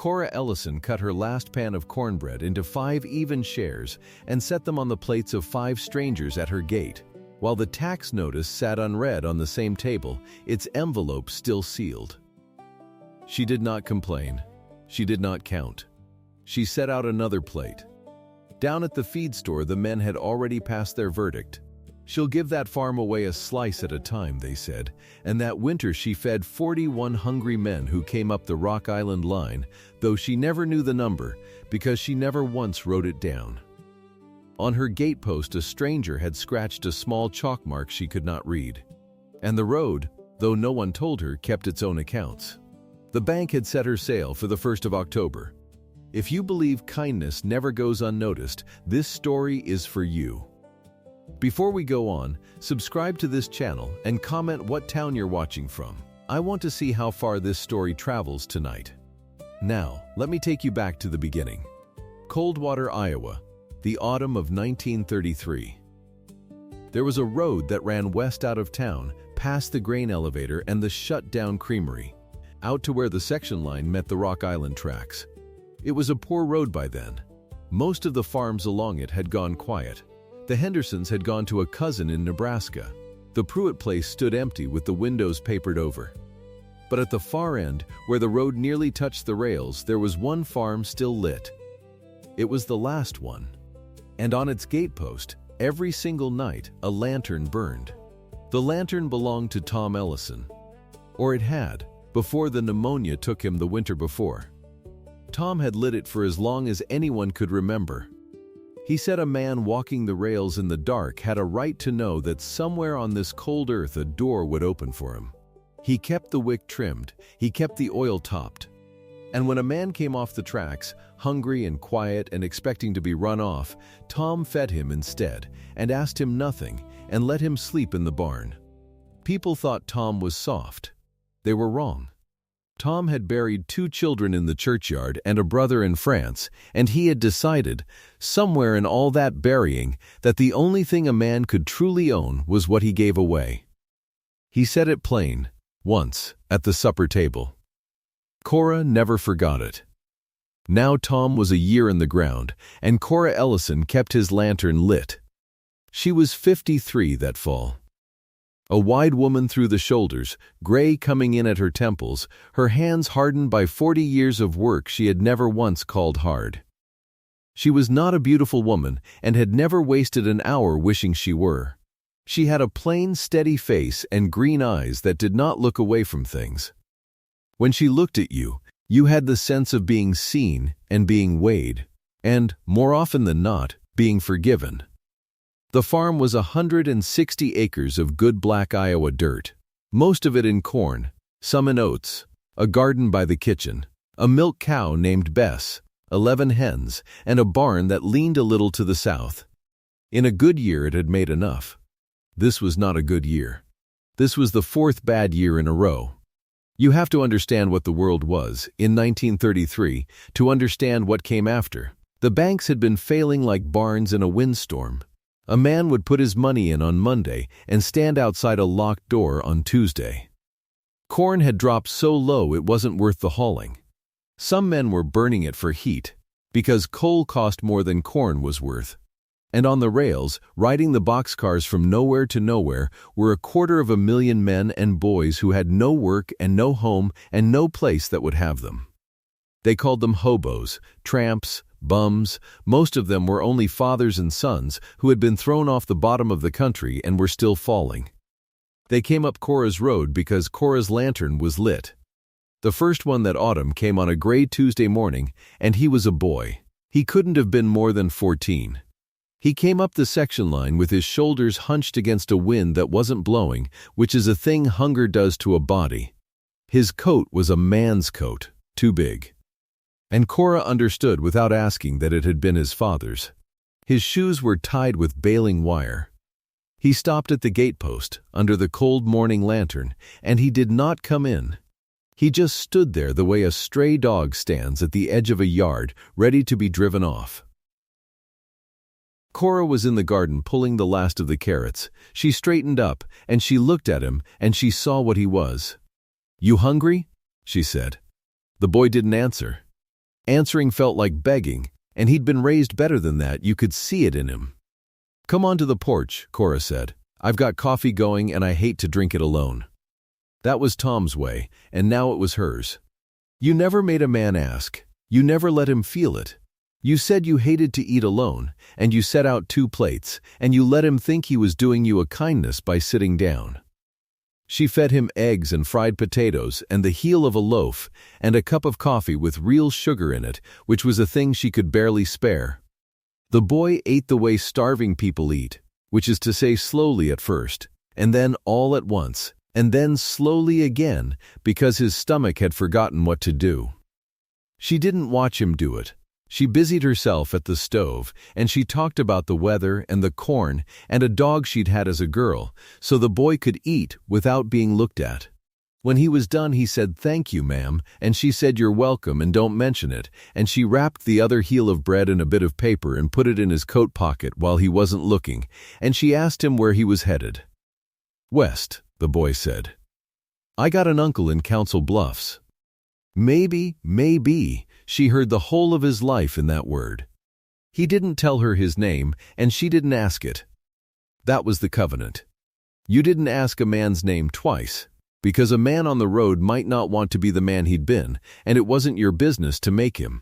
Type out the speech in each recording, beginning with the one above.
Cora Ellison cut her last pan of cornbread into 5 even shares and set them on the plates of 5 strangers at her gate, while the tax notice sat unread on the same table, its envelope still sealed. She did not complain. She did not count. She set out another plate. Down at the feed store, the men had already passed their verdict. She'll give that farm away a slice at a time, they said, and that winter she fed 41 hungry men who came up the Rock Island line, though she never knew the number because she never once wrote it down. On her gatepost, a stranger had scratched a small chalk mark she could not read. And the road, though no one told her, kept its own accounts. The bank had set her sail for the 1st of October. If you believe kindness never goes unnoticed, this story is for you. Before we go on, subscribe to this channel and comment what town you're watching from. I want to see how far this story travels tonight. Now, let me take you back to the beginning. Coldwater, Iowa, the autumn of 1933. There was a road that ran west out of town, past the grain elevator and the shut-down creamery, out to where the section line met the Rock Island tracks. It was a poor road by then. Most of the farms along it had gone quiet. The Hendersons had gone to a cousin in Nebraska. The Pruitt place stood empty with the windows papered over. But at the far end, where the road nearly touched the rails, there was one farm still lit. It was the last one. And on its gatepost, every single night, a lantern burned. The lantern belonged to Tom Ellison. Or it had, before the pneumonia took him the winter before. Tom had lit it for as long as anyone could remember. He said a man walking the rails in the dark had a right to know that somewhere on this cold earth a door would open for him. He kept the wick trimmed, he kept the oil topped. And when a man came off the tracks, hungry and quiet and expecting to be run off, Tom fed him instead and asked him nothing and let him sleep in the barn. People thought Tom was soft. They were wrong. Tom had buried 2 children in the churchyard and a brother in France, and he had decided, somewhere in all that burying, that the only thing a man could truly own was what he gave away. He said it plain, once, at the supper table. Cora never forgot it. Now Tom was a year in the ground, and Cora Ellison kept his lantern lit. She was 53 that fall. A wide woman through the shoulders, gray coming in at her temples, her hands hardened by 40 years of work she had never once called hard. She was not a beautiful woman and had never wasted an hour wishing she were. She had a plain, steady face and green eyes that did not look away from things. When she looked at you, you had the sense of being seen and being weighed, and, more often than not, being forgiven. The farm was 160 acres of good black Iowa dirt, most of it in corn, some in oats, a garden by the kitchen, a milk cow named Bess, 11 hens, and a barn that leaned a little to the south. In a good year it had made enough. This was not a good year. This was the 4th bad year in a row. You have to understand what the world was, in 1933, to understand what came after. The banks had been failing like barns in a windstorm. A man would put his money in on Monday and stand outside a locked door on Tuesday. Corn had dropped so low it wasn't worth the hauling. Some men were burning it for heat, because coal cost more than corn was worth. And on the rails, riding the boxcars from nowhere to nowhere, were 250,000 men and boys who had no work and no home and no place that would have them. They called them hobos, tramps, bums. Most of them were only fathers and sons who had been thrown off the bottom of the country and were still falling. They came up Cora's road because Cora's lantern was lit. The first one that autumn came on a gray Tuesday morning, and he was a boy. He couldn't have been more than 14. He came up the section line with his shoulders hunched against a wind that wasn't blowing, which is a thing hunger does to a body. His coat was a man's coat, too big. And Cora understood without asking that it had been his father's. His shoes were tied with baling wire. He stopped at the gatepost, under the cold morning lantern, and he did not come in. He just stood there the way a stray dog stands at the edge of a yard, ready to be driven off. Cora was in the garden pulling the last of the carrots. She straightened up, and she looked at him, and she saw what he was. "You hungry?" she said. The boy didn't answer. Answering felt like begging, and he'd been raised better than that. You could see it in him. "Come on to the porch," Cora said. "I've got coffee going and I hate to drink it alone." That was Tom's way, and now it was hers. You never made a man ask. You never let him feel it. You said you hated to eat alone, and you set out 2 plates, and you let him think he was doing you a kindness by sitting down. She fed him eggs and fried potatoes and the heel of a loaf and a cup of coffee with real sugar in it, which was a thing she could barely spare. The boy ate the way starving people eat, which is to say slowly at first, and then all at once, and then slowly again, because his stomach had forgotten what to do. She didn't watch him do it. She busied herself at the stove, and she talked about the weather and the corn and a dog she'd had as a girl, so the boy could eat without being looked at. When he was done, he said, "Thank you, ma'am," and she said, "You're welcome, and don't mention it," and she wrapped the other heel of bread in a bit of paper and put it in his coat pocket while he wasn't looking, and she asked him where he was headed. "West," the boy said. "I got an uncle in Council Bluffs." Maybe, she heard the whole of his life in that word. He didn't tell her his name, and she didn't ask it. That was the covenant. You didn't ask a man's name twice, because a man on the road might not want to be the man he'd been, and it wasn't your business to make him.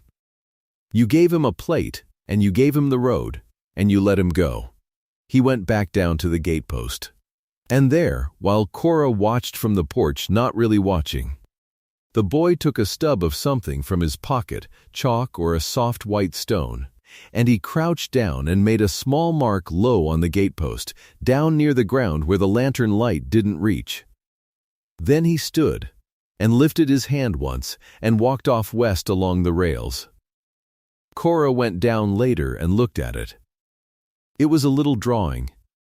You gave him a plate, and you gave him the road, and you let him go. He went back down to the gatepost. And there, while Cora watched from the porch, not really watching, the boy took a stub of something from his pocket, chalk or a soft white stone, and he crouched down and made a small mark low on the gatepost, down near the ground where the lantern light didn't reach. Then he stood and lifted his hand once and walked off west along the rails. Cora went down later and looked at it. It was a little drawing,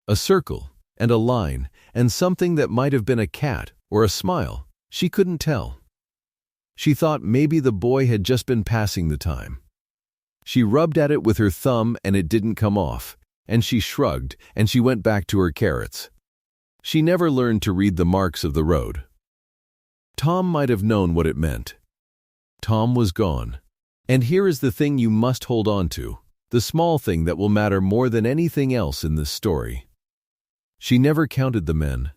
a circle and a line, and something that might have been a cat or a smile. She couldn't tell. She thought maybe the boy had just been passing the time. She rubbed at it with her thumb and it didn't come off, and she shrugged and she went back to her carrots. She never learned to read the marks of the road. Tom might have known what it meant. Tom was gone. And here is the thing you must hold on to, the small thing that will matter more than anything else in this story. She never counted the men.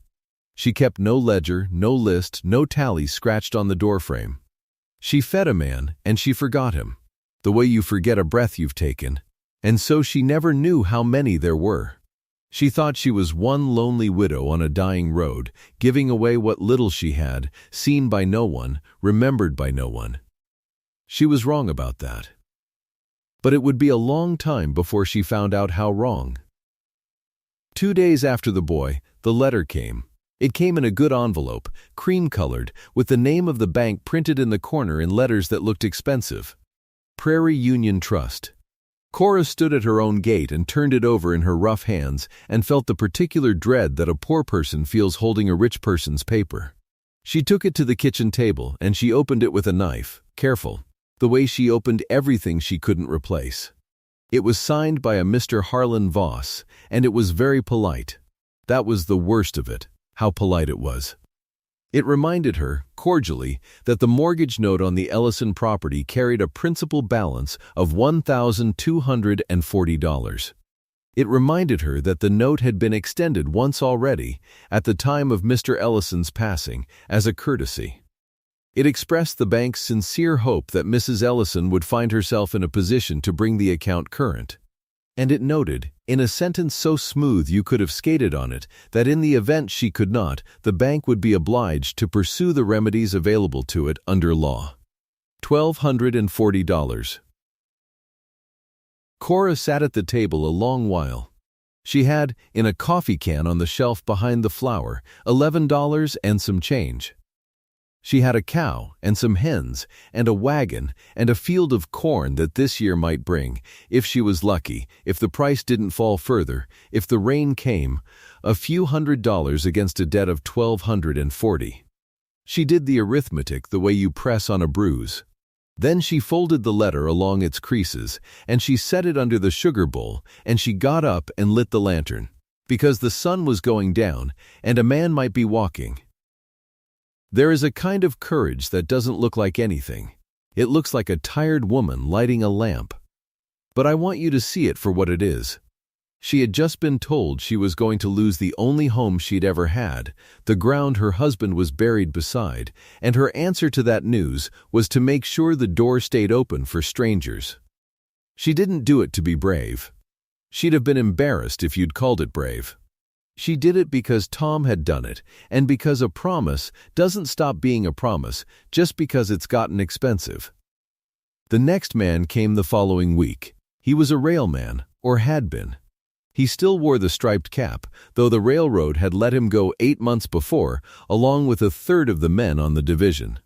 She kept no ledger, no list, no tally scratched on the doorframe. She fed a man, and she forgot him, the way you forget a breath you've taken, and so she never knew how many there were. She thought she was one lonely widow on a dying road, giving away what little she had, seen by no one, remembered by no one. She was wrong about that. But it would be a long time before she found out how wrong. 2 days after the boy, the letter came. It came in a good envelope, cream-colored, with the name of the bank printed in the corner in letters that looked expensive. Prairie Union Trust. Cora stood at her own gate and turned it over in her rough hands and felt the particular dread that a poor person feels holding a rich person's paper. She took it to the kitchen table and she opened it with a knife, careful, the way she opened everything she couldn't replace. It was signed by a Mr. Harlan Voss, and it was very polite. That was the worst of it. How polite it was. It reminded her, cordially, that the mortgage note on the Ellison property carried a principal balance of $1,240. It reminded her that the note had been extended once already, at the time of Mr. Ellison's passing, as a courtesy. It expressed the bank's sincere hope that Mrs. Ellison would find herself in a position to bring the account current. And it noted, in a sentence so smooth you could have skated on it, that in the event she could not, the bank would be obliged to pursue the remedies available to it under law. $1,240. Cora sat at the table a long while. She had, in a coffee can on the shelf behind the flour, $11 and some change. She had a cow and some hens and a wagon and a field of corn that this year might bring, if she was lucky, if the price didn't fall further, if the rain came, a few $100 against a debt of $1,240. She did the arithmetic the way you press on a bruise. Then she folded the letter along its creases, and she set it under the sugar bowl, and she got up and lit the lantern, because the sun was going down, and a man might be walking. There is a kind of courage that doesn't look like anything. It looks like a tired woman lighting a lamp. But I want you to see it for what it is. She had just been told she was going to lose the only home she'd ever had, the ground her husband was buried beside, and her answer to that news was to make sure the door stayed open for strangers. She didn't do it to be brave. She'd have been embarrassed if you'd called it brave. She did it because Tom had done it, and because a promise doesn't stop being a promise just because it's gotten expensive. The next man came the following week. He was a railman, or had been. He still wore the striped cap, though the railroad had let him go 8 months before, along with a third of the men on the division.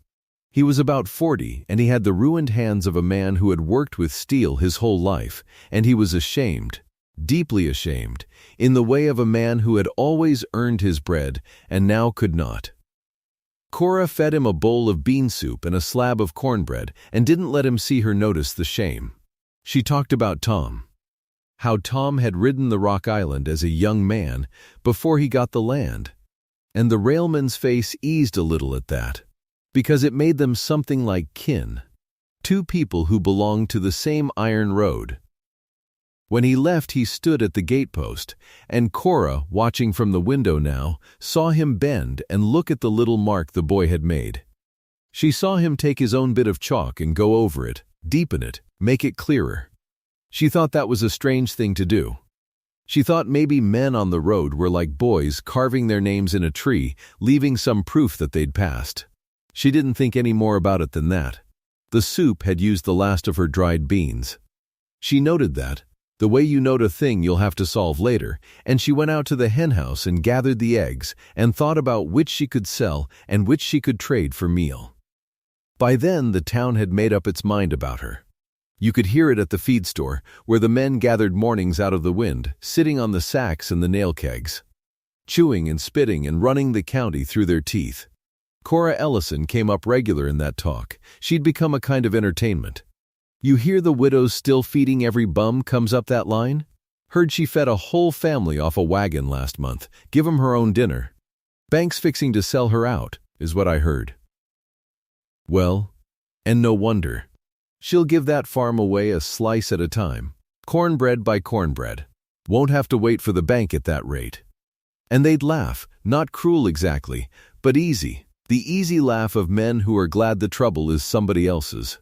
He was about 40, and he had the ruined hands of a man who had worked with steel his whole life, and he was ashamed, deeply ashamed, in the way of a man who had always earned his bread and now could not. Cora fed him a bowl of bean soup and a slab of cornbread and didn't let him see her notice the shame. She talked about Tom. How Tom had ridden the Rock Island as a young man before he got the land. And the railman's face eased a little at that, because it made them something like kin. Two people who belonged to the same iron road. When he left, he stood at the gatepost, and Cora, watching from the window now, saw him bend and look at the little mark the boy had made. She saw him take his own bit of chalk and go over it, deepen it, make it clearer. She thought that was a strange thing to do. She thought maybe men on the road were like boys carving their names in a tree, leaving some proof that they'd passed. She didn't think any more about it than that. The soup had used the last of her dried beans. She noted that, the way you note a thing you'll have to solve later, and she went out to the henhouse and gathered the eggs and thought about which she could sell and which she could trade for meal. By then, the town had made up its mind about her. You could hear it at the feed store, where the men gathered mornings out of the wind, sitting on the sacks and the nail kegs, chewing and spitting and running the county through their teeth. Cora Ellison came up regular in that talk. She'd become a kind of entertainment. You hear the widows still feeding every bum comes up that line? Heard she fed a whole family off a wagon last month, give 'em her own dinner. Bank's fixing to sell her out, is what I heard. Well, and no wonder. She'll give that farm away a slice at a time, cornbread by cornbread. Won't have to wait for the bank at that rate. And they'd laugh, not cruel exactly, but easy, the easy laugh of men who are glad the trouble is somebody else's.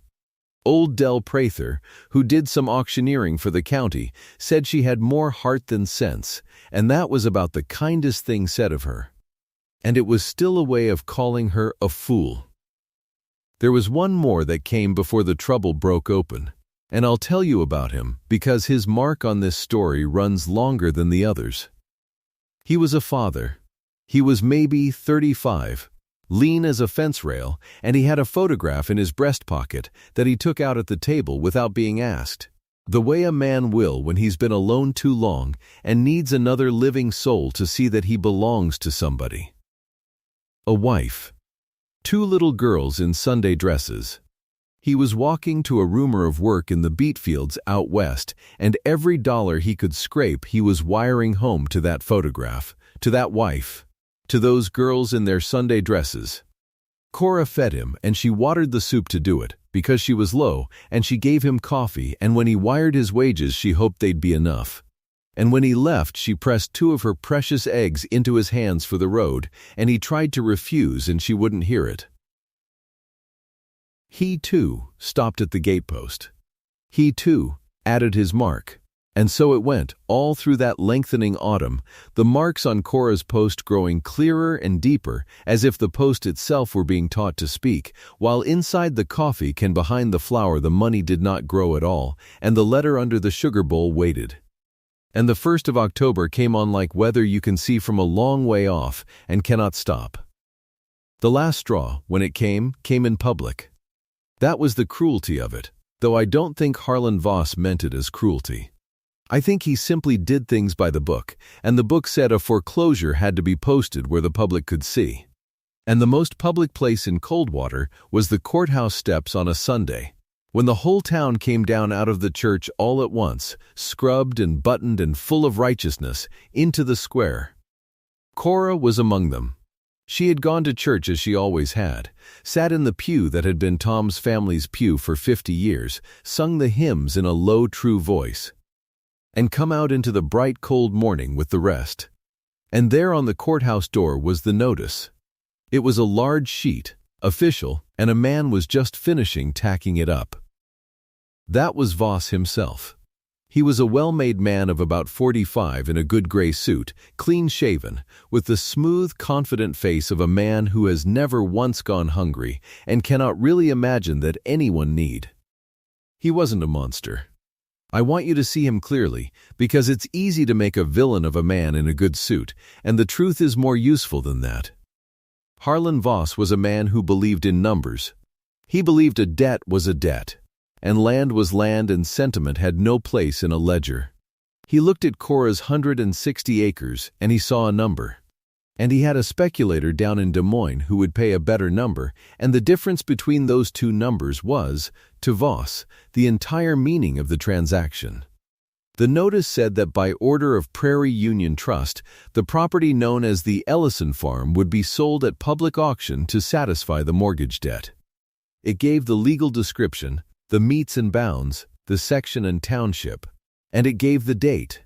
Old Del Prather, who did some auctioneering for the county, said she had more heart than sense, and that was about the kindest thing said of her. And it was still a way of calling her a fool. There was one more that came before the trouble broke open, and I'll tell you about him because his mark on this story runs longer than the others. He was a father. He was maybe 35, lean as a fence rail, and he had a photograph in his breast pocket that he took out at the table without being asked, the way a man will when he's been alone too long and needs another living soul to see that he belongs to somebody. A wife. 2 little girls in Sunday dresses. He was walking to a rumor of work in the beet fields out west, and every dollar he could scrape he was wiring home to that photograph, to that wife, to those girls in their Sunday dresses. Cora fed him, and she watered the soup to do it, because she was low, and she gave him coffee, and when he wired his wages she hoped they'd be enough. And when he left, she pressed 2 of her precious eggs into his hands for the road, and he tried to refuse and she wouldn't hear it. He, too, stopped at the gatepost. He, too, added his mark. And so it went, all through that lengthening autumn, the marks on Cora's post growing clearer and deeper, as if the post itself were being taught to speak, while inside the coffee can behind the flour the money did not grow at all, and the letter under the sugar bowl waited. And the 1st of October came on like weather you can see from a long way off and cannot stop. The last straw, when it came in public. That was the cruelty of it, though I don't think Harlan Voss meant it as cruelty. I think he simply did things by the book, and the book said a foreclosure had to be posted where the public could see. And the most public place in Coldwater was the courthouse steps on a Sunday, when the whole town came down out of the church all at once, scrubbed and buttoned and full of righteousness, into the square. Cora was among them. She had gone to church as she always had, sat in the pew that had been Tom's family's pew for 50 years, sung the hymns in a low, true voice, and come out into the bright, cold morning with the rest. And there on the courthouse door was the notice. It was a large sheet, official, and a man was just finishing tacking it up. That was Voss himself. He was a well-made man of about 45 in a good gray suit, clean-shaven, with the smooth, confident face of a man who has never once gone hungry and cannot really imagine that anyone need. He wasn't a monster. I want you to see him clearly, because it's easy to make a villain of a man in a good suit, and the truth is more useful than that. Harlan Voss was a man who believed in numbers. He believed a debt was a debt, and land was land, and sentiment had no place in a ledger. He looked at Cora's 160 acres, and he saw a number. And he had a speculator down in Des Moines who would pay a better number, and the difference between those two numbers was, to Voss, the entire meaning of the transaction. The notice said that by order of Prairie Union Trust, the property known as the Ellison Farm would be sold at public auction to satisfy the mortgage debt. It gave the legal description, the metes and bounds, the section and township, and it gave the date.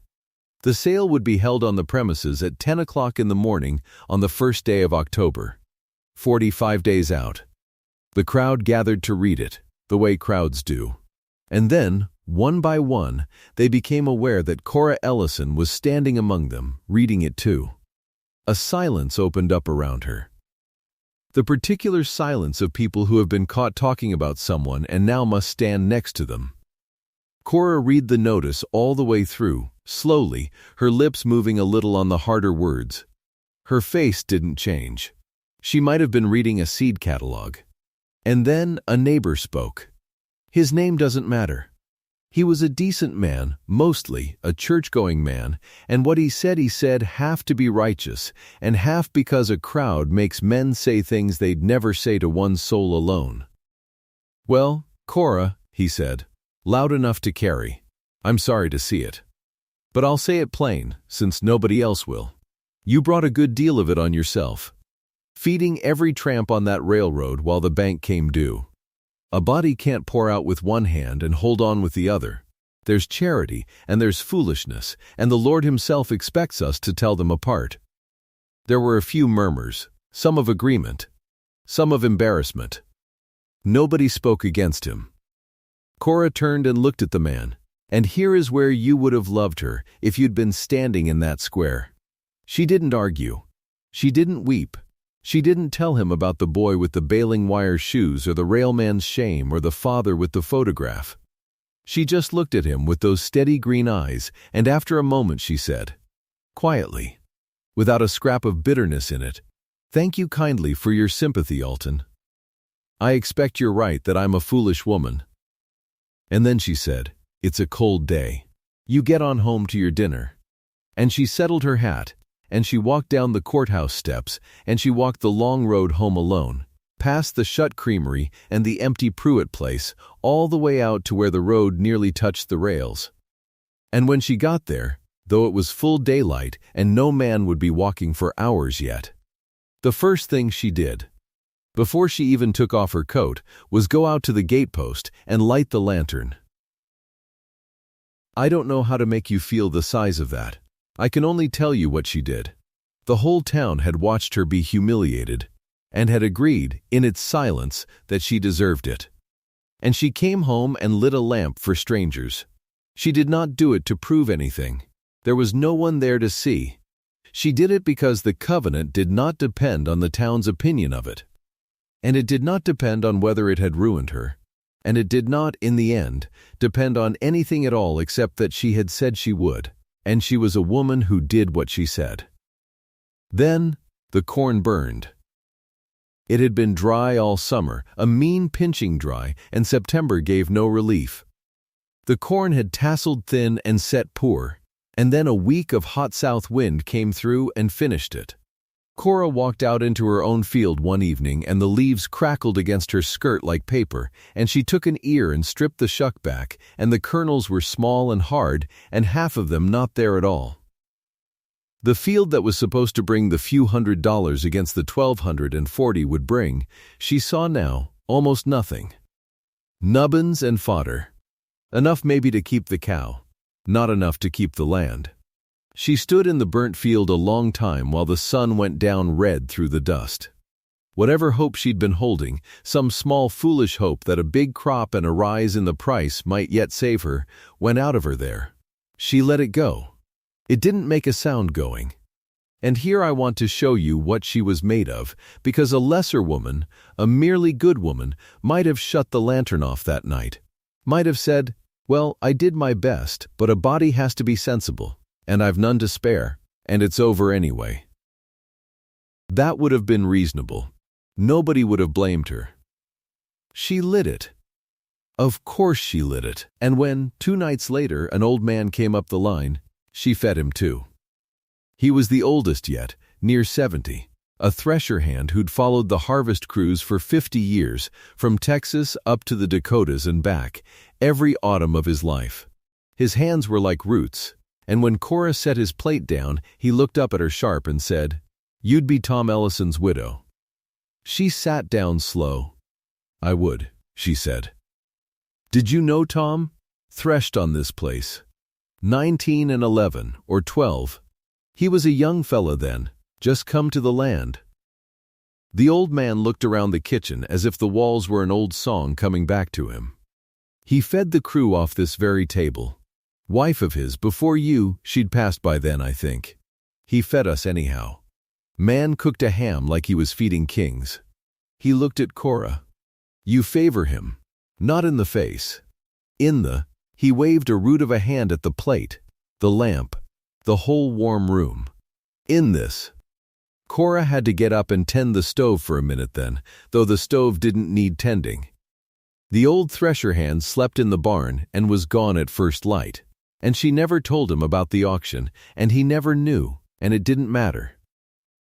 The sale would be held on the premises at 10 o'clock in the morning on the first day of October, 45 days out. The crowd gathered to read it, the way crowds do. And then, one by one, they became aware that Cora Ellison was standing among them, reading it too. A silence opened up around her. The particular silence of people who have been caught talking about someone and now must stand next to them. Cora read the notice all the way through, slowly, her lips moving a little on the harder words. Her face didn't change. She might have been reading a seed catalog. And then a neighbor spoke. His name doesn't matter. He was a decent man, mostly a church-going man, and what he said half to be righteous, and half because a crowd makes men say things they'd never say to one soul alone. "Well, Cora," he said, loud enough to carry, "I'm sorry to see it. But I'll say it plain, since nobody else will. You brought a good deal of it on yourself, feeding every tramp on that railroad while the bank came due. A body can't pour out with one hand and hold on with the other. There's charity and there's foolishness, and the Lord himself expects us to tell them apart." There were a few murmurs, some of agreement, some of embarrassment. Nobody spoke against him. Cora turned and looked at the man, and here is where you would have loved her if you'd been standing in that square. She didn't argue. She didn't weep. She didn't tell him about the boy with the baling wire shoes or the railman's shame or the father with the photograph. She just looked at him with those steady green eyes, and after a moment she said, quietly, without a scrap of bitterness in it, "Thank you kindly for your sympathy, Alton. I expect you're right that I'm a foolish woman." And then she said, "It's a cold day. You get on home to your dinner." And she settled her hat, and she walked down the courthouse steps, and she walked the long road home alone, past the shut creamery and the empty Pruitt place, all the way out to where the road nearly touched the rails. And when she got there, though it was full daylight and no man would be walking for hours yet, the first thing she did, before she even took off her coat, was go out to the gatepost and light the lantern. I don't know how to make you feel the size of that. I can only tell you what she did. The whole town had watched her be humiliated, and had agreed, in its silence, that she deserved it. And she came home and lit a lamp for strangers. She did not do it to prove anything. There was no one there to see. She did it because the covenant did not depend on the town's opinion of it. And it did not depend on whether it had ruined her. And it did not, in the end, depend on anything at all except that she had said she would. And she was a woman who did what she said. Then, the corn burned. It had been dry all summer, a mean pinching dry, and September gave no relief. The corn had tasseled thin and set poor, and then a week of hot south wind came through and finished it. Cora walked out into her own field one evening, and the leaves crackled against her skirt like paper, and she took an ear and stripped the shuck back, and the kernels were small and hard, and half of them not there at all. The field that was supposed to bring the few $100s against the $1,240 would bring, she saw now, almost nothing. Nubbins and fodder. Enough maybe to keep the cow, not enough to keep the land. She stood in the burnt field a long time while the sun went down red through the dust. Whatever hope she'd been holding, some small foolish hope that a big crop and a rise in the price might yet save her, went out of her there. She let it go. It didn't make a sound going. And here I want to show you what she was made of, because a lesser woman, a merely good woman, might have shut the lantern off that night. Might have said, "Well, I did my best, but a body has to be sensible, and I've none to spare, and it's over anyway." That would have been reasonable. Nobody would have blamed her. She lit it. Of course she lit it, and when, 2 nights later, an old man came up the line, she fed him too. He was the oldest yet, near 70, a thresher hand who'd followed the harvest crews for 50 years, from Texas up to the Dakotas and back, every autumn of his life. His hands were like roots, and when Cora set his plate down, he looked up at her sharp and said, "You'd be Tom Ellison's widow." She sat down slow. "I would," she said. "Did you know Tom? Threshed on this place. 19 and 11, or 12. He was a young fella then, just come to the land." The old man looked around the kitchen as if the walls were an old song coming back to him. "He fed the crew off this very table. Wife of his, before you, she'd passed by then, I think. He fed us anyhow. Man cooked a ham like he was feeding kings." He looked at Cora. "You favor him. Not in the face. In the—" He waved a root of a hand at the plate, the lamp, the whole warm room. "In this." Cora had to get up and tend the stove for a minute then, though the stove didn't need tending. The old thresher hand slept in the barn and was gone at first light, and she never told him about the auction, and he never knew, and it didn't matter.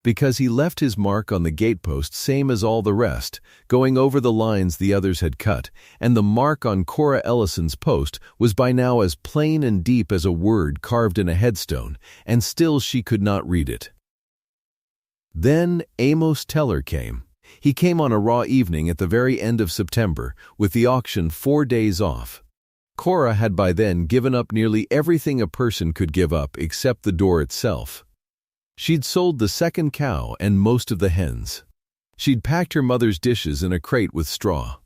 Because he left his mark on the gatepost same as all the rest, going over the lines the others had cut, and the mark on Cora Ellison's post was by now as plain and deep as a word carved in a headstone, and still she could not read it. Then Amos Teller came. He came on a raw evening at the very end of September, with the auction 4 days off. Cora had by then given up nearly everything a person could give up except the door itself. She'd sold the second cow and most of the hens. She'd packed her mother's dishes in a crate with straw.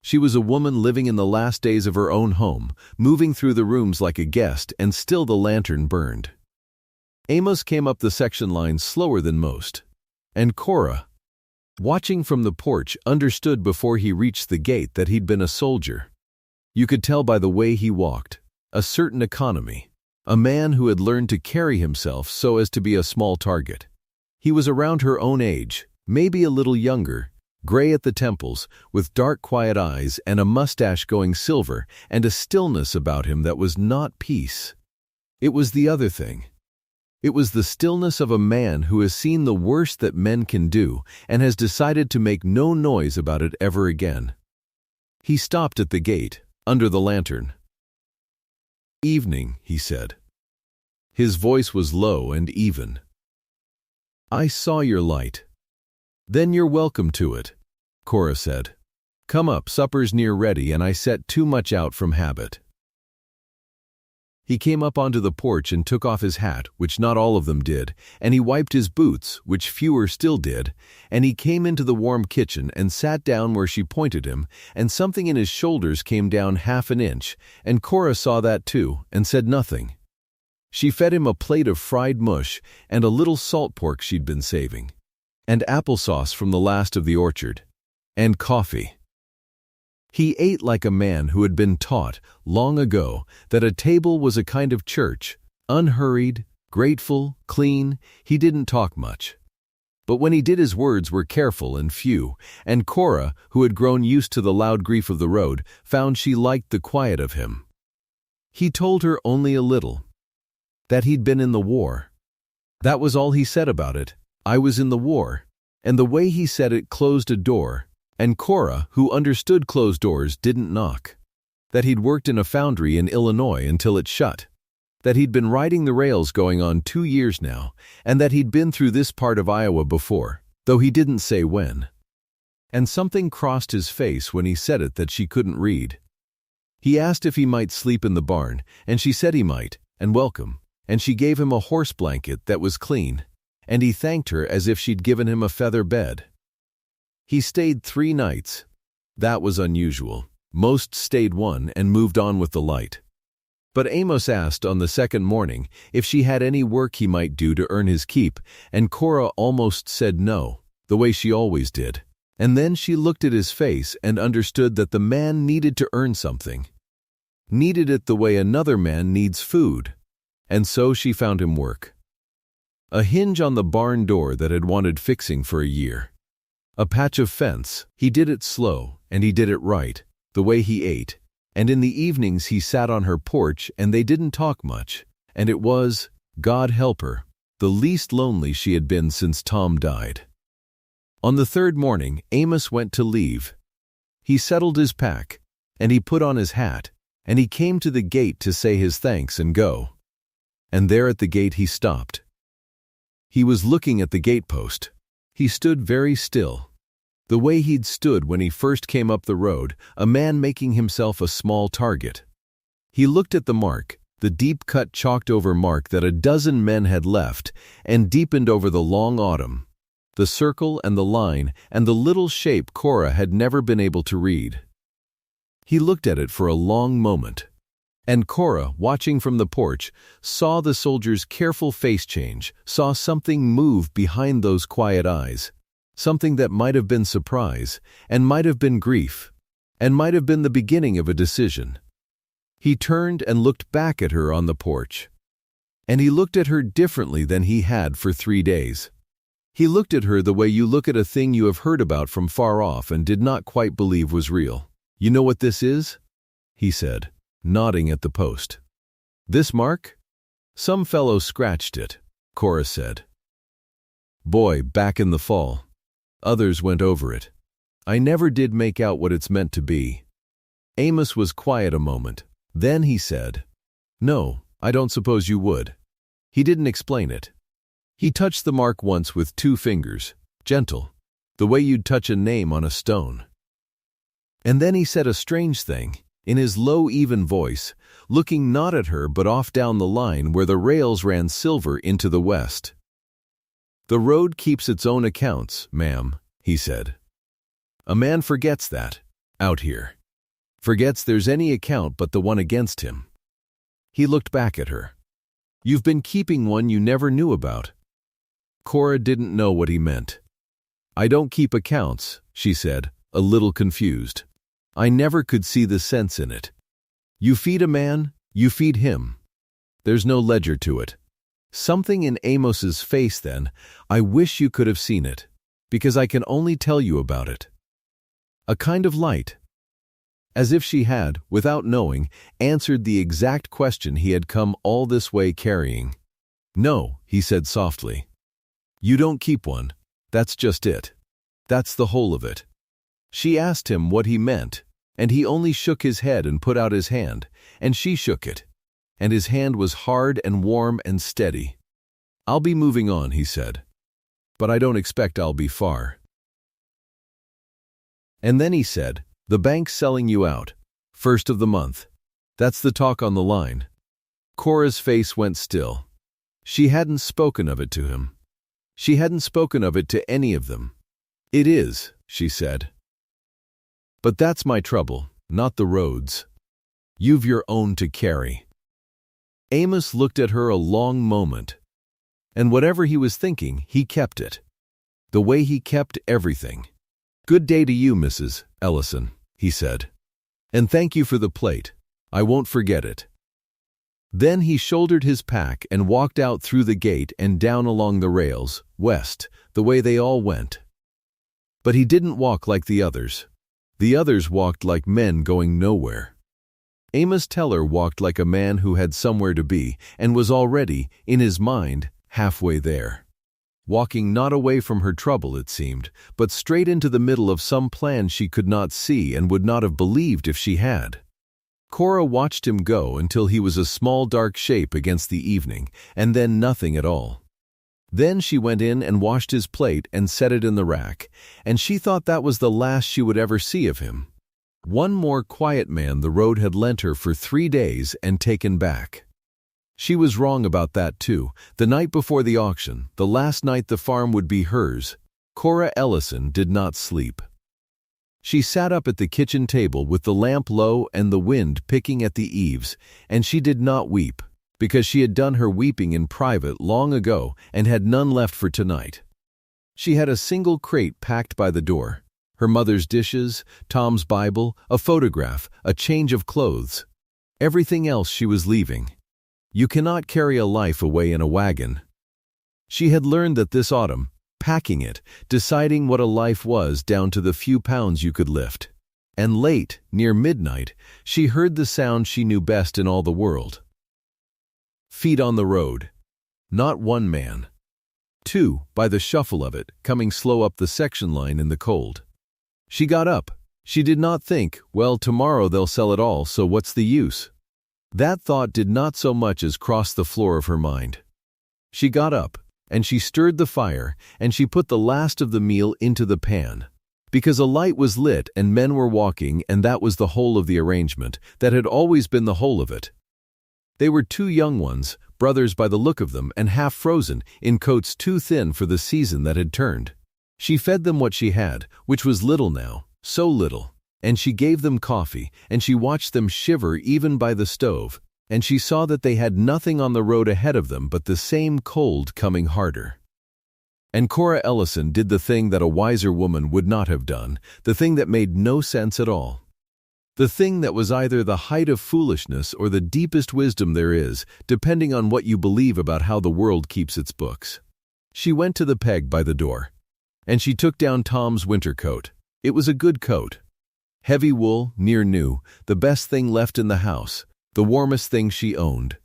She was a woman living in the last days of her own home, moving through the rooms like a guest, and still the lantern burned. Amos came up the section line slower than most, and Cora, watching from the porch, understood before he reached the gate that he'd been a soldier. You could tell by the way he walked, a certain economy. A man who had learned to carry himself so as to be a small target. He was around her own age, maybe a little younger, gray at the temples, with dark quiet eyes and a mustache going silver, and a stillness about him that was not peace. It was the other thing. It was the stillness of a man who has seen the worst that men can do and has decided to make no noise about it ever again. He stopped at the gate, under the lantern. "Evening," he said. His voice was low and even. "I saw your light." "Then you're welcome to it," Cora said. "Come up, supper's near ready and I set too much out from habit." He came up onto the porch and took off his hat, which not all of them did, and he wiped his boots, which fewer still did, and he came into the warm kitchen and sat down where she pointed him, and something in his shoulders came down half an inch, and Cora saw that too, and said nothing. She fed him a plate of fried mush and a little salt pork she'd been saving, and applesauce from the last of the orchard, and coffee. He ate like a man who had been taught, long ago, that a table was a kind of church, unhurried, grateful, clean. He didn't talk much. But when he did, his words were careful and few, and Cora, who had grown used to the loud grief of the road, found she liked the quiet of him. He told her only a little. That he'd been in the war. That was all he said about it. "I was in the war." And the way he said it closed a door. And Cora, who understood closed doors, didn't knock. That he'd worked in a foundry in Illinois until it shut. that he'd been riding the rails going on 2 years now, and that he'd been through this part of Iowa before, though he didn't say when. And something crossed his face when he said it that she couldn't read. He asked if he might sleep in the barn, and she said he might, and welcome, and she gave him a horse blanket that was clean, and he thanked her as if she'd given him a feather bed. He stayed 3 nights. That was unusual. Most stayed 1 and moved on with the light. But Amos asked on the second morning if she had any work he might do to earn his keep, and Cora almost said no, the way she always did. And then she looked at his face and understood that the man needed to earn something. Needed it the way another man needs food. And so she found him work. A hinge on the barn door that had wanted fixing for a year. A patch of fence. He did it slow, and he did it right, the way he ate. And in the evenings he sat on her porch and they didn't talk much. And it was, God help her, the least lonely she had been since Tom died. On the 3rd morning, Amos went to leave. He settled his pack, and he put on his hat, and he came to the gate to say his thanks and go. And there at the gate he stopped. He was looking at the gatepost. He stood very still. The way he'd stood when he first came up the road, a man making himself a small target. He looked at the mark, the deep-cut chalked-over mark that a dozen men had left, and deepened over the long autumn. The circle and the line and the little shape Cora had never been able to read. He looked at it for a long moment. And Cora, watching from the porch, saw the soldier's careful face change, saw something move behind those quiet eyes, something that might have been surprise, and might have been grief, and might have been the beginning of a decision. He turned and looked back at her on the porch. And he looked at her differently than he had for 3 days. He looked at her the way you look at a thing you have heard about from far off and did not quite believe was real. "You know what this is?" he said, nodding at the post. "This mark? Some fellow scratched it," Cora said. "Boy, back in the fall. Others went over it. I never did make out what it's meant to be." Amos was quiet a moment. Then he said, "No, I don't suppose you would." He didn't explain it. He touched the mark once with 2 fingers, gentle, the way you'd touch a name on a stone. And then he said a strange thing, in his low, even voice, looking not at her but off down the line where the rails ran silver into the west. "The road keeps its own accounts, ma'am," he said. "A man forgets that, out here. Forgets there's any account but the one against him." He looked back at her. "You've been keeping one you never knew about." Cora didn't know what he meant. "I don't keep accounts," she said, a little confused. "I never could see the sense in it. You feed a man, you feed him. There's no ledger to it." Something in Amos's face then, I wish you could have seen it, because I can only tell you about it. A kind of light. As if she had, without knowing, answered the exact question he had come all this way carrying. "No," he said softly. "You don't keep one. That's just it. That's the whole of it." She asked him what he meant, and he only shook his head and put out his hand, and she shook it, and his hand was hard and warm and steady. "I'll be moving on," he said, "but I don't expect I'll be far." And then he said, "The bank's selling you out, 1st of the month. That's the talk on the line." Cora's face went still. She hadn't spoken of it to him. She hadn't spoken of it to any of them. "It is," she said. "But that's my trouble, not the roads. You've your own to carry." Amos looked at her a long moment. And whatever he was thinking, he kept it. The way he kept everything. "Good day to you, Mrs. Ellison," he said. "And thank you for the plate. I won't forget it." Then he shouldered his pack and walked out through the gate and down along the rails, west, the way they all went. But he didn't walk like the others. The others walked like men going nowhere. Amos Teller walked like a man who had somewhere to be and was already, in his mind, halfway there. Walking not away from her trouble, it seemed, but straight into the middle of some plan she could not see and would not have believed if she had. Cora watched him go until he was a small dark shape against the evening, and then nothing at all. Then she went in and washed his plate and set it in the rack, and she thought that was the last she would ever see of him. One more quiet man the road had lent her for 3 days and taken back. She was wrong about that too. The night before the auction, the last night the farm would be hers, Cora Ellison did not sleep. She sat up at the kitchen table with the lamp low and the wind picking at the eaves, and she did not weep, because she had done her weeping in private long ago and had none left for tonight. She had a single crate packed by the door, her mother's dishes, Tom's Bible, a photograph, a change of clothes. Everything else she was leaving. You cannot carry a life away in a wagon. She had learned that this autumn, packing it, deciding what a life was down to the few pounds you could lift. And late, near midnight, she heard the sound she knew best in all the world. Feet on the road. Not one man. 2, by the shuffle of it, coming slow up the section line in the cold. She got up. She did not think, well, tomorrow they'll sell it all, so what's the use? That thought did not so much as cross the floor of her mind. She got up, and she stirred the fire, and she put the last of the meal into the pan. Because a light was lit and men were walking, and that was the whole of the arrangement, that had always been the whole of it. They were 2 young ones, brothers by the look of them, and half frozen, in coats too thin for the season that had turned. She fed them what she had, which was little now, so little, and she gave them coffee, and she watched them shiver even by the stove, and she saw that they had nothing on the road ahead of them but the same cold coming harder. And Cora Ellison did the thing that a wiser woman would not have done, the thing that made no sense at all. The thing that was either the height of foolishness or the deepest wisdom there is, depending on what you believe about how the world keeps its books. She went to the peg by the door, and she took down Tom's winter coat. It was a good coat. Heavy wool, near new, the best thing left in the house, the warmest thing she owned.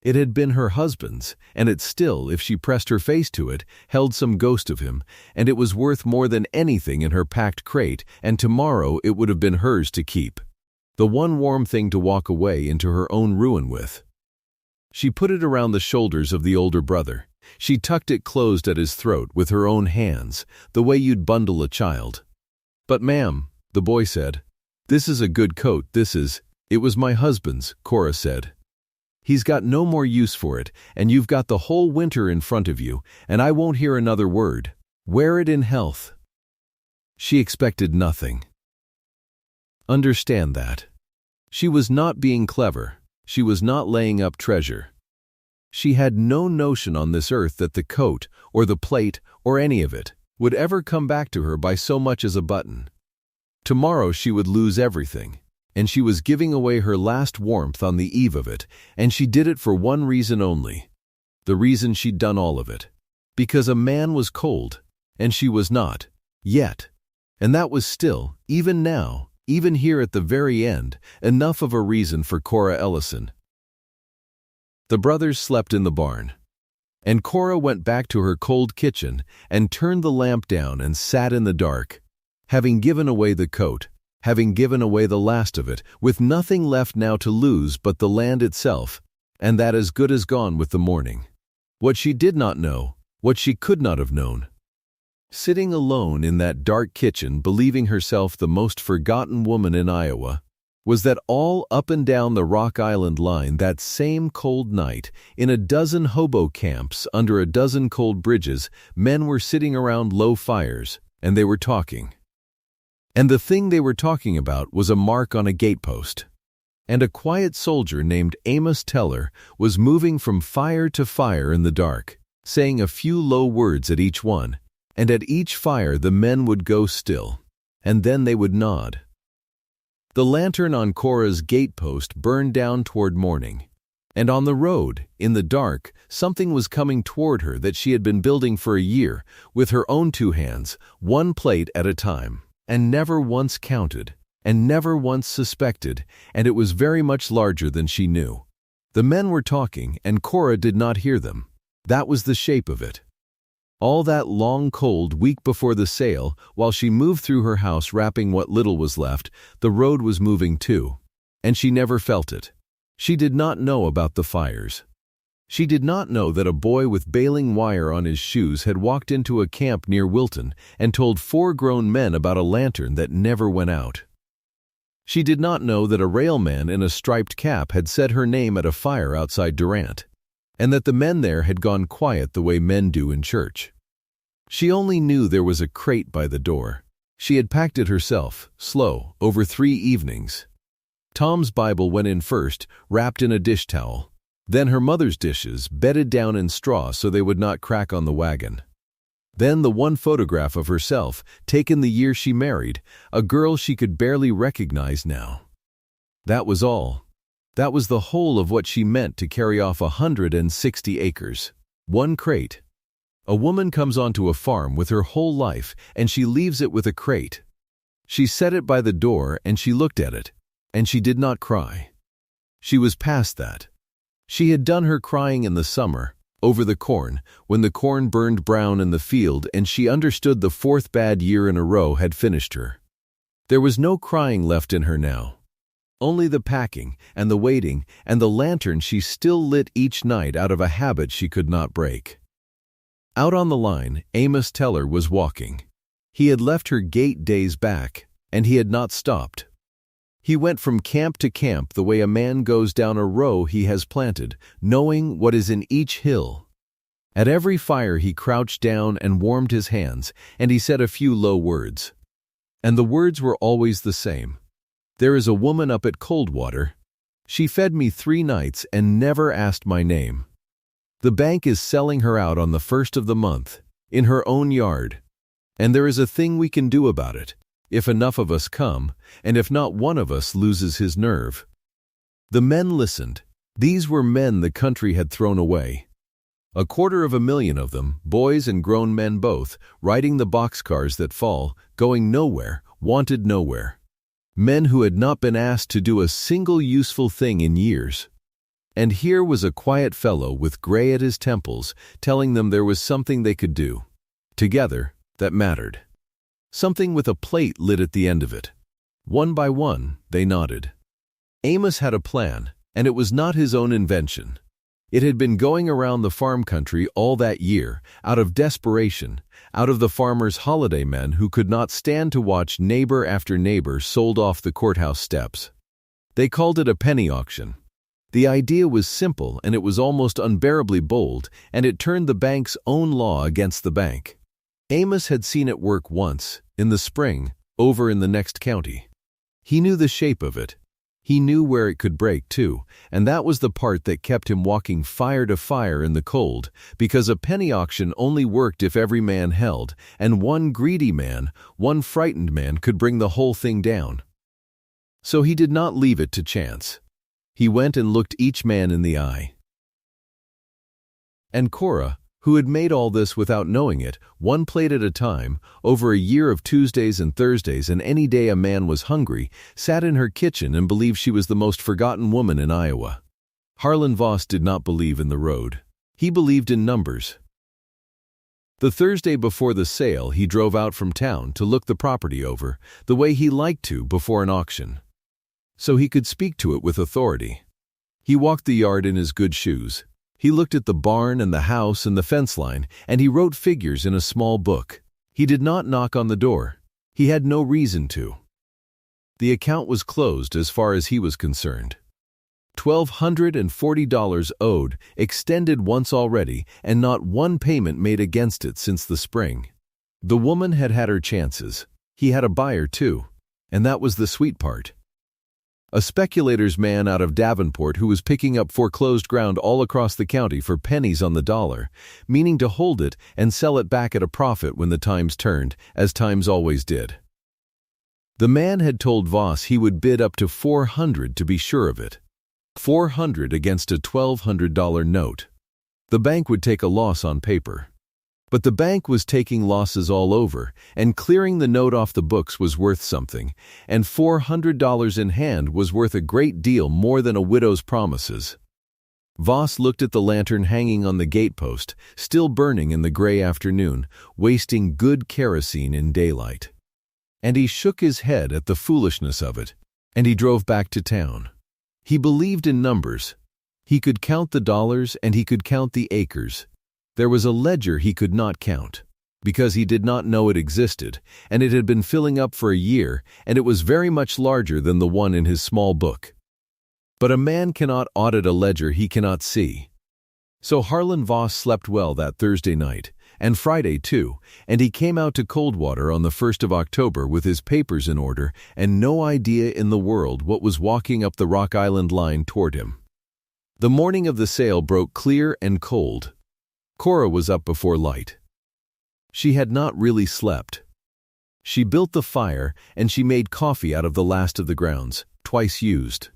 It had been her husband's, and it still, if she pressed her face to it, held some ghost of him, and it was worth more than anything in her packed crate, and tomorrow it would have been hers to keep. The one warm thing to walk away into her own ruin with. She put it around the shoulders of the older brother. She tucked it closed at his throat with her own hands, the way you'd bundle a child. "But ma'am," the boy said, "this is a good coat, this is—" "It was my husband's," Cora said. "He's got no more use for it, and you've got the whole winter in front of you, and I won't hear another word. Wear it in health." She expected nothing. Understand that. She was not being clever. She was not laying up treasure. She had no notion on this earth that the coat, or the plate, or any of it, would ever come back to her by so much as a button. Tomorrow she would lose everything, and she was giving away her last warmth on the eve of it, and she did it for one reason only. The reason she'd done all of it. Because a man was cold, and she was not, yet. And that was still, even now, even here at the very end, enough of a reason for Cora Ellison. The brothers slept in the barn, and Cora went back to her cold kitchen and turned the lamp down and sat in the dark, having given away the coat, having given away the last of it, with nothing left now to lose but the land itself, and that as good as gone with the morning. What she did not know, what she could not have known. Sitting alone in that dark kitchen, believing herself the most forgotten woman in Iowa, was that all up and down the Rock Island line that same cold night, in a dozen hobo camps under a dozen cold bridges, men were sitting around low fires, and they were talking. And the thing they were talking about was a mark on a gatepost. And a quiet soldier named Amos Teller was moving from fire to fire in the dark, saying a few low words at each one, and at each fire the men would go still, and then they would nod. The lantern on Cora's gatepost burned down toward morning, and on the road, in the dark, something was coming toward her that she had been building for a year, with her own 2 hands, one plate at a time, and never once counted, and never once suspected, and it was very much larger than she knew. The men were talking, and Cora did not hear them. That was the shape of it. All that long cold week before the sale, while she moved through her house wrapping what little was left, the road was moving too. and she never felt it. She did not know about the fires. She did not know that a boy with baling wire on his shoes had walked into a camp near Wilton and told 4 grown men about a lantern that never went out. She did not know that a railman in a striped cap had said her name at a fire outside Durant, and that the men there had gone quiet the way men do in church. She only knew there was a crate by the door. She had packed it herself, slow, over 3 evenings. Tom's Bible went in first, wrapped in a dish towel. Then her mother's dishes, bedded down in straw so they would not crack on the wagon. Then the one photograph of herself, taken the year she married, a girl she could barely recognize now. That was all. That was the whole of what she meant to carry off 160 acres. 1 crate. A woman comes onto a farm with her whole life, and she leaves it with a crate. She set it by the door and she looked at it, and she did not cry. She was past that. She had done her crying in the summer, over the corn, when the corn burned brown in the field, and she understood the 4th bad year in a row had finished her. There was no crying left in her now. Only the packing, and the waiting, and the lantern she still lit each night out of a habit she could not break. Out on the line, Amos Teller was walking. He had left her gate days back, and he had not stopped. He went from camp to camp the way a man goes down a row he has planted, knowing what is in each hill. At every fire he crouched down and warmed his hands, and he said a few low words. And the words were always the same. There is a woman up at Coldwater. She fed me 3 nights and never asked my name. The bank is selling her out on the 1st of the month, in her own yard. And there is a thing we can do about it, if enough of us come, and if not one of us loses his nerve. The men listened. These were men the country had thrown away. 250,000 of them, boys and grown men both, riding the boxcars that fall, going nowhere, wanted nowhere. Men who had not been asked to do a single useful thing in years. And here was a quiet fellow with gray at his temples, telling them there was something they could do, together, that mattered. Something with a plate lit at the end of it. One by one, they nodded. Amos had a plan, and it was not his own invention. It had been going around the farm country all that year, out of desperation, out of the farmers' holiday men who could not stand to watch neighbor after neighbor sold off the courthouse steps. They called it a penny auction. The idea was simple, and it was almost unbearably bold, and it turned the bank's own law against the bank. Amos had seen it work once, in the spring, over in the next county. He knew the shape of it. He knew where it could break, too, and that was the part that kept him walking fire to fire in the cold, because a penny auction only worked if every man held, and one greedy man, one frightened man could bring the whole thing down. So he did not leave it to chance. He went and looked each man in the eye. And Cora, who had made all this without knowing it, 1 plate at a time, over a year of Tuesdays and Thursdays and any day a man was hungry, sat in her kitchen and believed she was the most forgotten woman in Iowa. Harlan Voss did not believe in the road. He believed in numbers. The Thursday before the sale, he drove out from town to look the property over, the way he liked to before an auction, so he could speak to it with authority. He walked the yard in his good shoes. He looked at the barn and the house and the fence line, and he wrote figures in a small book. He did not knock on the door. He had no reason to. The account was closed as far as he was concerned. $1,240 owed, extended once already, and not one payment made against it since the spring. The woman had had her chances. He had a buyer too, and that was the sweet part. A speculator's man out of Davenport who was picking up foreclosed ground all across the county for pennies on the dollar, meaning to hold it and sell it back at a profit when the times turned, as times always did. The man had told Voss he would bid up to $400 to be sure of it. $400 against a $1,200 note. The bank would take a loss on paper. But the bank was taking losses all over, and clearing the note off the books was worth something, and $400 in hand was worth a great deal more than a widow's promises. Voss looked at the lantern hanging on the gatepost, still burning in the gray afternoon, wasting good kerosene in daylight. And he shook his head at the foolishness of it, and he drove back to town. He believed in numbers. He could count the dollars and he could count the acres. There was a ledger he could not count, because he did not know it existed, and it had been filling up for a year, and it was very much larger than the one in his small book. But a man cannot audit a ledger he cannot see. So Harlan Voss slept well that Thursday night, and Friday too, and he came out to Coldwater on the 1st of October with his papers in order and no idea in the world what was walking up the Rock Island line toward him. The morning of the sale broke clear and cold. Cora was up before light. She had not really slept. She built the fire and she made coffee out of the last of the grounds, twice used.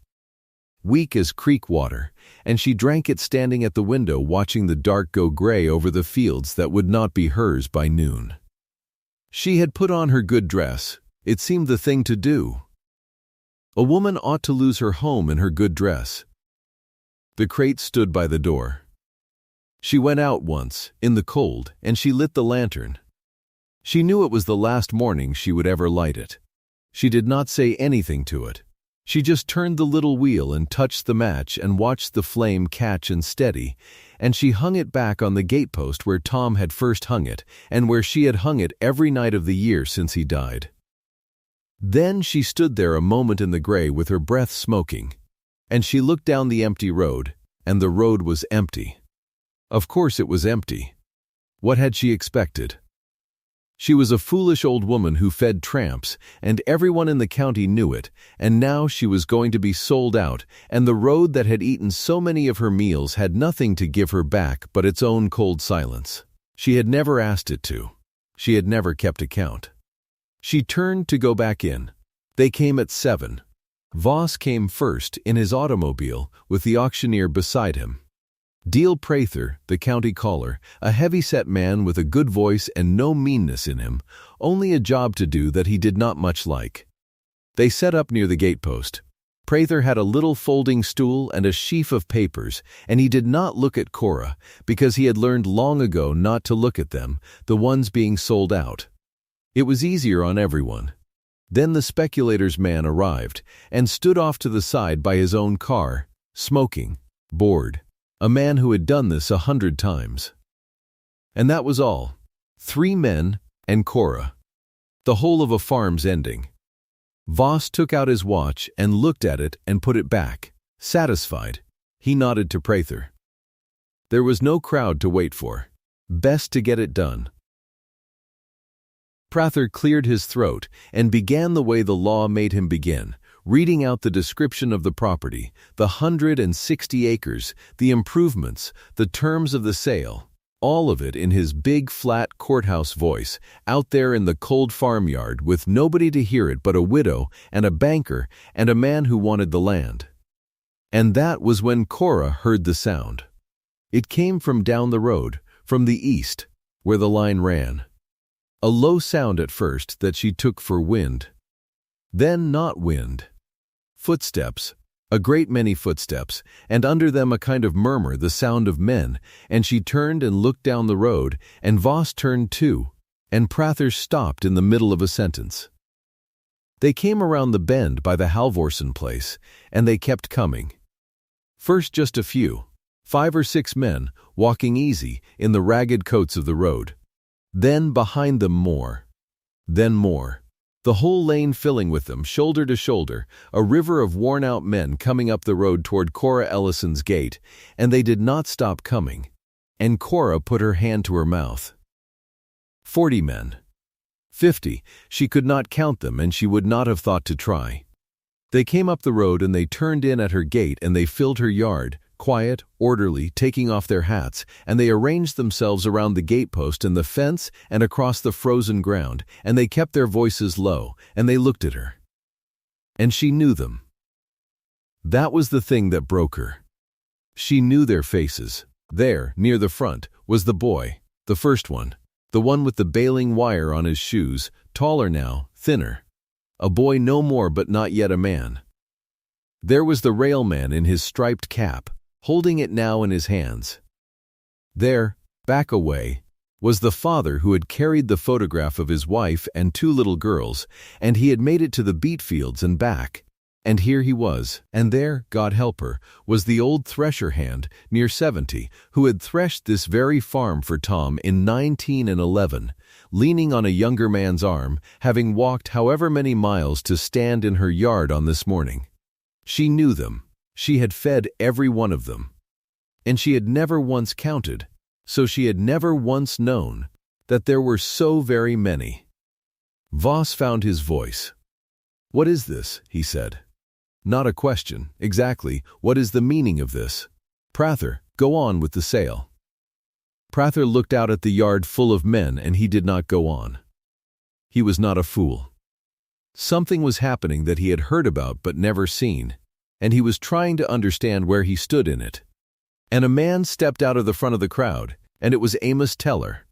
Weak as creek water, and she drank it standing at the window watching the dark go gray over the fields that would not be hers by noon. She had put on her good dress. It seemed the thing to do. A woman ought to lose her home in her good dress. The crate stood by the door. She went out once, in the cold, and she lit the lantern. She knew it was the last morning she would ever light it. She did not say anything to it. She just turned the little wheel and touched the match and watched the flame catch and steady, and she hung it back on the gatepost where Tom had first hung it and where she had hung it every night of the year since he died. Then she stood there a moment in the gray with her breath smoking, and she looked down the empty road, and the road was empty. Of course it was empty. What had she expected? She was a foolish old woman who fed tramps, and everyone in the county knew it, and now she was going to be sold out, and the road that had eaten so many of her meals had nothing to give her back but its own cold silence. She had never asked it to. She had never kept account. She turned to go back in. They came at 7. Voss came first in his automobile with the auctioneer beside him. Deal Prather, the county caller, a heavy-set man with a good voice and no meanness in him, only a job to do that he did not much like. They set up near the gatepost. Prather had a little folding stool and a sheaf of papers, and he did not look at Cora, because he had learned long ago not to look at them, the ones being sold out. It was easier on everyone. Then the speculator's man arrived, and stood off to the side by his own car, smoking, bored. A man who had done this 100 times. And that was all. 3 men and Cora. The whole of a farm's ending. Voss took out his watch and looked at it and put it back. Satisfied, he nodded to Prather. There was no crowd to wait for. Best to get it done. Prather cleared his throat and began the way the law made him begin, reading out the description of the property, the 160 acres, the improvements, the terms of the sale, all of it in his big, flat courthouse voice, out there in the cold farmyard with nobody to hear it but a widow and a banker and a man who wanted the land. And that was when Cora heard the sound. It came from down the road, from the east, where the line ran. A low sound at first that she took for wind. Then not wind. Footsteps, a great many footsteps, and under them a kind of murmur, the sound of men, and she turned and looked down the road, and Voss turned too, and Prather stopped in the middle of a sentence. They came around the bend by the Halvorsen place, and they kept coming. First just a few, 5 or 6 men, walking easy in the ragged coats of the road. Then behind them more. Then more. The whole lane filling with them, shoulder to shoulder, a river of worn-out men coming up the road toward Cora Ellison's gate, and they did not stop coming. And Cora put her hand to her mouth. 40 men. 50, she could not count them and she would not have thought to try. They came up the road and they turned in at her gate and they filled her yard, quiet, orderly, taking off their hats, and they arranged themselves around the gatepost and the fence and across the frozen ground, and they kept their voices low, and they looked at her. And she knew them. That was the thing that broke her. She knew their faces. There, near the front, was the boy, the first one, the one with the baling wire on his shoes, taller now, thinner. A boy no more but not yet a man. There was the railman in his striped cap, holding it now in his hands. There, back away, was the father who had carried the photograph of his wife and 2 little girls, and he had made it to the beet fields and back. And here he was, and there, God help her, was the old thresher hand, near 70, who had threshed this very farm for Tom in 1911, leaning on a younger man's arm, having walked however many miles to stand in her yard on this morning. She knew them. She had fed every one of them. And she had never once counted, so she had never once known, that there were so very many. Voss found his voice. "What is this?" he said. "Not a question, exactly. What is the meaning of this? Prather, go on with the sale." Prather looked out at the yard full of men, and he did not go on. He was not a fool. Something was happening that he had heard about but never seen, and he was trying to understand where he stood in it. And a man stepped out of the front of the crowd, and it was Amos Teller.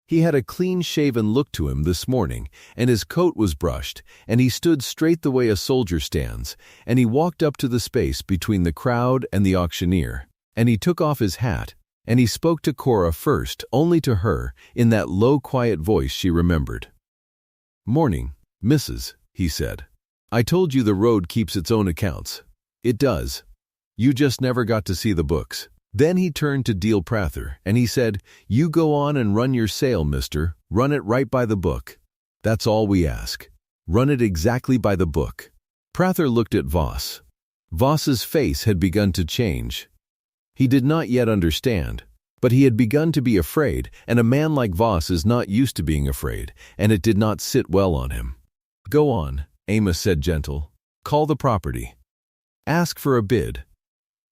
He had a clean-shaven look to him this morning, and his coat was brushed, and he stood straight the way a soldier stands, and he walked up to the space between the crowd and the auctioneer, and he took off his hat, and he spoke to Cora first, only to her, in that low, quiet voice she remembered. "Morning, Mrs.," he said. "I told you the road keeps its own accounts. It does. You just never got to see the books." Then he turned to Deal Prather, and he said, "You go on and run your sale, mister. Run it right by the book. That's all we ask. Run it exactly by the book." Prather looked at Voss. Voss's face had begun to change. He did not yet understand, but he had begun to be afraid, and a man like Voss is not used to being afraid, and it did not sit well on him. "Go on," Amos said gentle. "Call the property. Ask for a bid.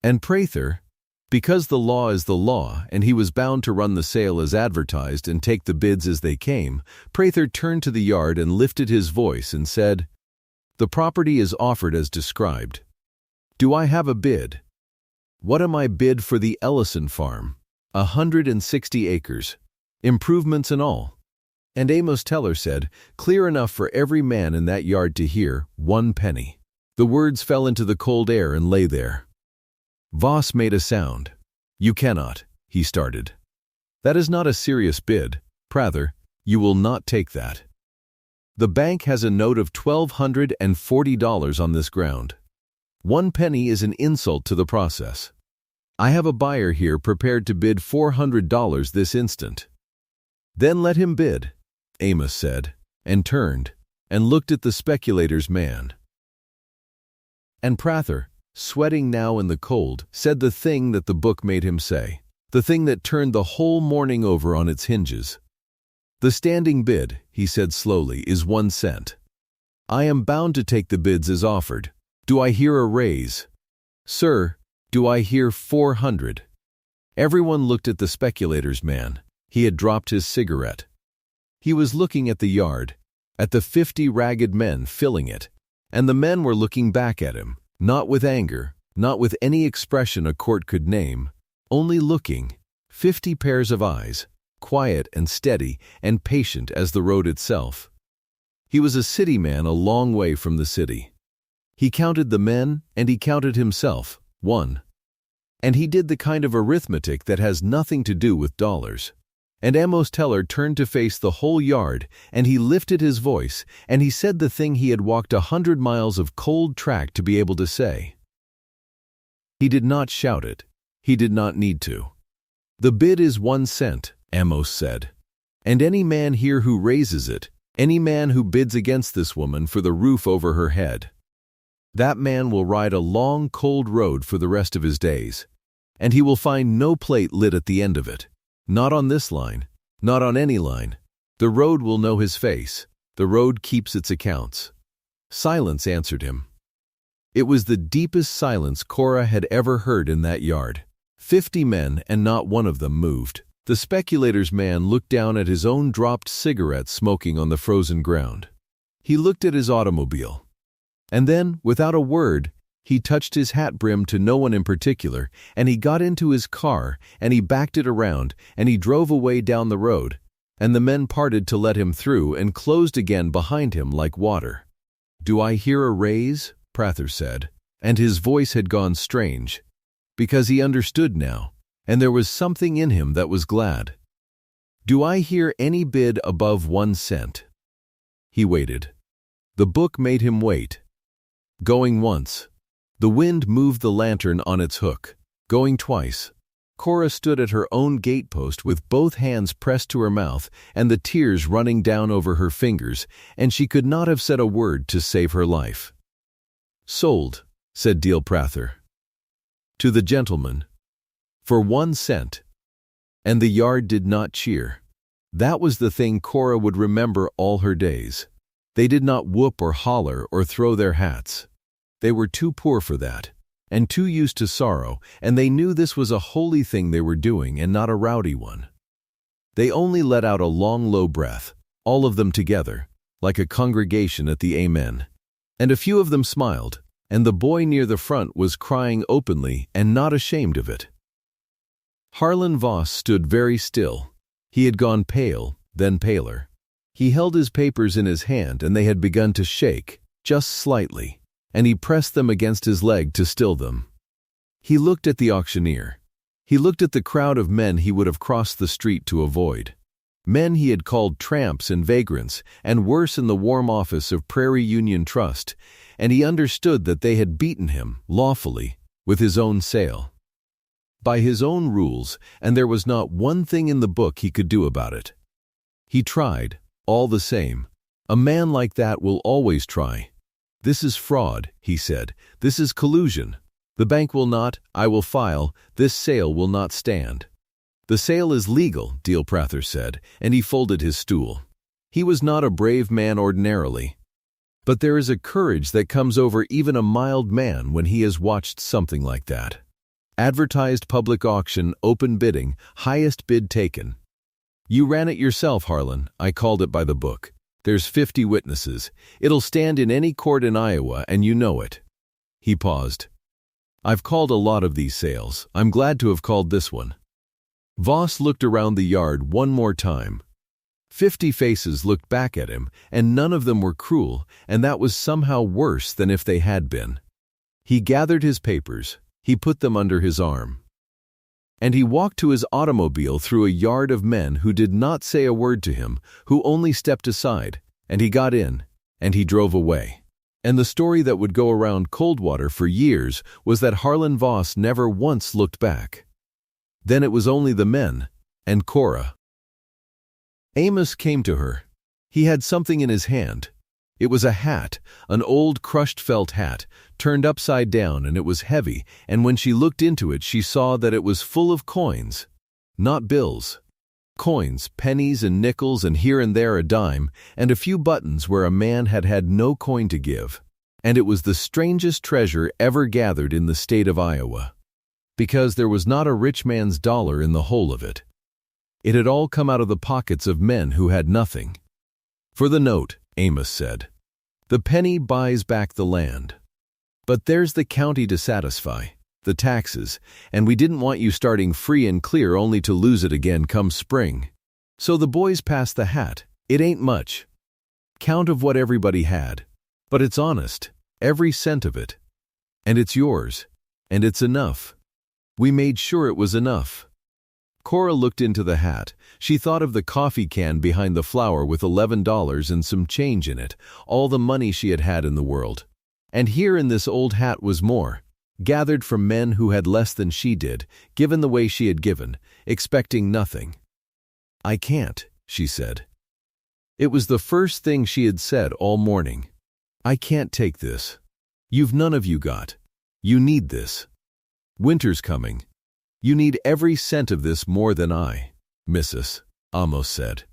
And Prather, because the law is the law, and he was bound to run the sale as advertised and take the bids as they came, Prather turned to the yard and lifted his voice and said, "The property is offered as described. Do I have a bid? What am I bid for the Ellison farm? 160 acres. Improvements and all." And Amos Teller said, clear enough for every man in that yard to hear, 1 penny. The words fell into the cold air and lay there. Voss made a sound. "You cannot," he started. "That is not a serious bid, Prather. You will not take that. The bank has a note of $1,240 on this ground. 1 penny is an insult to the process. I have a buyer here prepared to bid $400 this instant." "Then let him bid," Amos said, and turned, and looked at the speculator's man. And Prather, sweating now in the cold, said the thing that the book made him say, the thing that turned the whole morning over on its hinges. "The standing bid," he said slowly, "is 1 cent. I am bound to take the bids as offered. Do I hear a raise? Sir, do I hear 400? Everyone looked at the speculator's man. He had dropped his cigarette. He was looking at the yard, at the 50 ragged men filling it, and the men were looking back at him. Not with anger, not with any expression a court could name, only looking, 50 pairs of eyes, quiet and steady and patient as the road itself. He was a city man a long way from the city. He counted the men, and he counted himself, 1. And he did the kind of arithmetic that has nothing to do with dollars. And Amos Teller turned to face the whole yard, and he lifted his voice, and he said the thing he had walked 100 miles of cold track to be able to say. He did not shout it. He did not need to. "The bid is 1 cent, Amos said. "And any man here who raises it, any man who bids against this woman for the roof over her head, that man will ride a long, cold road for the rest of his days, and he will find no plate lit at the end of it. Not on this line, not on any line. The road will know his face. The road keeps its accounts." Silence answered him. It was the deepest silence Cora had ever heard in that yard. 50 men, and not one of them moved. The speculator's man looked down at his own dropped cigarette smoking on the frozen ground. He looked at his automobile. And then, without a word, he touched his hat brim to no one in particular, and he got into his car, and he backed it around, and he drove away down the road, and the men parted to let him through and closed again behind him like water. "Do I hear a raise?" Prather said, and his voice had gone strange, because he understood now, and there was something in him that was glad. "Do I hear any bid above 1 cent?" He waited. The book made him wait. Going once. The wind moved the lantern on its hook. Going twice. Cora stood at her own gatepost with both hands pressed to her mouth and the tears running down over her fingers, and she could not have said a word to save her life. "Sold," said Deal Prather. "To the gentleman. For 1 cent. And the yard did not cheer. That was the thing Cora would remember all her days. They did not whoop or holler or throw their hats. They were too poor for that, and too used to sorrow, and they knew this was a holy thing they were doing and not a rowdy one. They only let out a long, low breath, all of them together, like a congregation at the Amen. And a few of them smiled, and the boy near the front was crying openly and not ashamed of it. Harlan Voss stood very still. He had gone pale, then paler. He held his papers in his hand and they had begun to shake, just slightly, and he pressed them against his leg to still them. He looked at the auctioneer. He looked at the crowd of men he would have crossed the street to avoid. Men he had called tramps and vagrants, and worse in the warm office of Prairie Union Trust, and he understood that they had beaten him, lawfully, with his own sale. By his own rules, and there was not one thing in the book he could do about it. He tried, all the same. A man like that will always try. "This is fraud," he said. "This is collusion. The bank will not, I will file, this sale will not stand." "The sale is legal," Deal Prather said, and he folded his stool. He was not a brave man ordinarily. But there is a courage that comes over even a mild man when he has watched something like that. Advertised public auction, open bidding, highest bid taken. "You ran it yourself, Harlan. I called it by the book. There's 50 witnesses. It'll stand in any court in Iowa, and you know it." He paused. "I've called a lot of these sales. I'm glad to have called this one." Voss looked around the yard one more time. 50 faces looked back at him, and none of them were cruel, and that was somehow worse than if they had been. He gathered his papers. He put them under his arm. And he walked to his automobile through a yard of men who did not say a word to him, who only stepped aside, and he got in, and he drove away. And the story that would go around Coldwater for years was that Harlan Voss never once looked back. Then it was only the men, and Cora. Amos came to her. He had something in his hand. It was a hat, an old crushed felt hat, turned upside down, and it was heavy, and when she looked into it she saw that it was full of coins. Not bills. Coins, pennies and nickels, and here and there a dime, and a few buttons where a man had had no coin to give. And it was the strangest treasure ever gathered in the state of Iowa. Because there was not a rich man's dollar in the whole of it. It had all come out of the pockets of men who had nothing. "For the note," Amos said. "The penny buys back the land. But there's the county to satisfy, the taxes, and we didn't want you starting free and clear only to lose it again come spring. So the boys passed the hat. It ain't much. Count of what everybody had. But it's honest, every cent of it. And it's yours. And it's enough. We made sure it was enough." Cora looked into the hat. She thought of the coffee can behind the flower with $11 and some change in it, all the money she had had in the world. And here in this old hat was more, gathered from men who had less than she did, given the way she had given, expecting nothing. "I can't," she said. It was the first thing she had said all morning. "I can't take this. You've none of you got. You need this. Winter's coming. You need every cent of this more than I, Mrs. Amos said.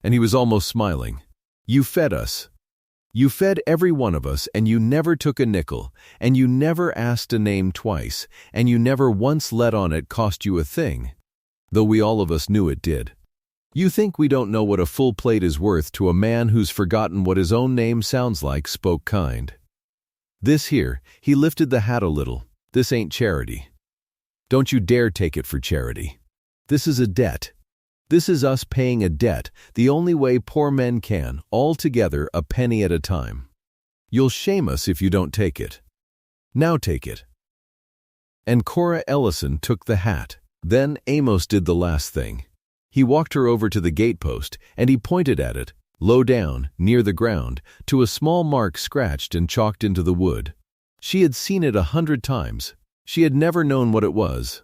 And he was almost smiling. "You fed us. You fed every one of us, and you never took a nickel, and you never asked a name twice, and you never once let on it cost you a thing, though we all of us knew it did. You think we don't know what a full plate is worth to a man who's forgotten what his own name sounds like," spoke Kind. "This here," he lifted the hat a little, "this ain't charity. Don't you dare take it for charity. This is a debt. This is us paying a debt the only way poor men can, all together, a penny at a time. You'll shame us if you don't take it. Now take it." And Cora Ellison took the hat. Then Amos did the last thing. He walked her over to the gatepost, and he pointed at it, low down, near the ground, to a small mark scratched and chalked into the wood. She had seen it 100 times. She had never known what it was.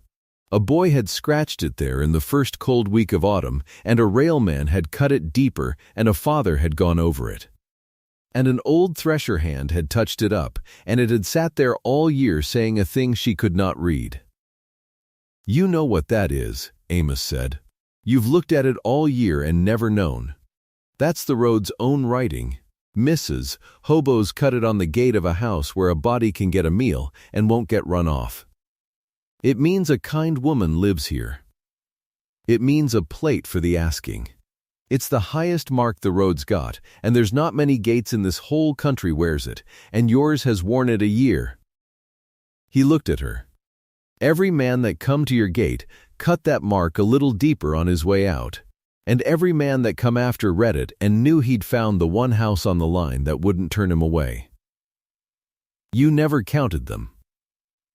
A boy had scratched it there in the first cold week of autumn, and a railman had cut it deeper, and a father had gone over it. And an old thresher hand had touched it up, and it had sat there all year saying a thing she could not read. "You know what that is," Amos said. "You've looked at it all year and never known. That's the road's own writing. Mrs. Hobo's cut it on the gate of a house where a body can get a meal and won't get run off. It means a kind woman lives here. It means a plate for the asking. It's the highest mark the road's got, and there's not many gates in this whole country wears it, and yours has worn it a year." He looked at her. "Every man that come to your gate cut that mark a little deeper on his way out, and every man that come after read it and knew he'd found the one house on the line that wouldn't turn him away. You never counted them.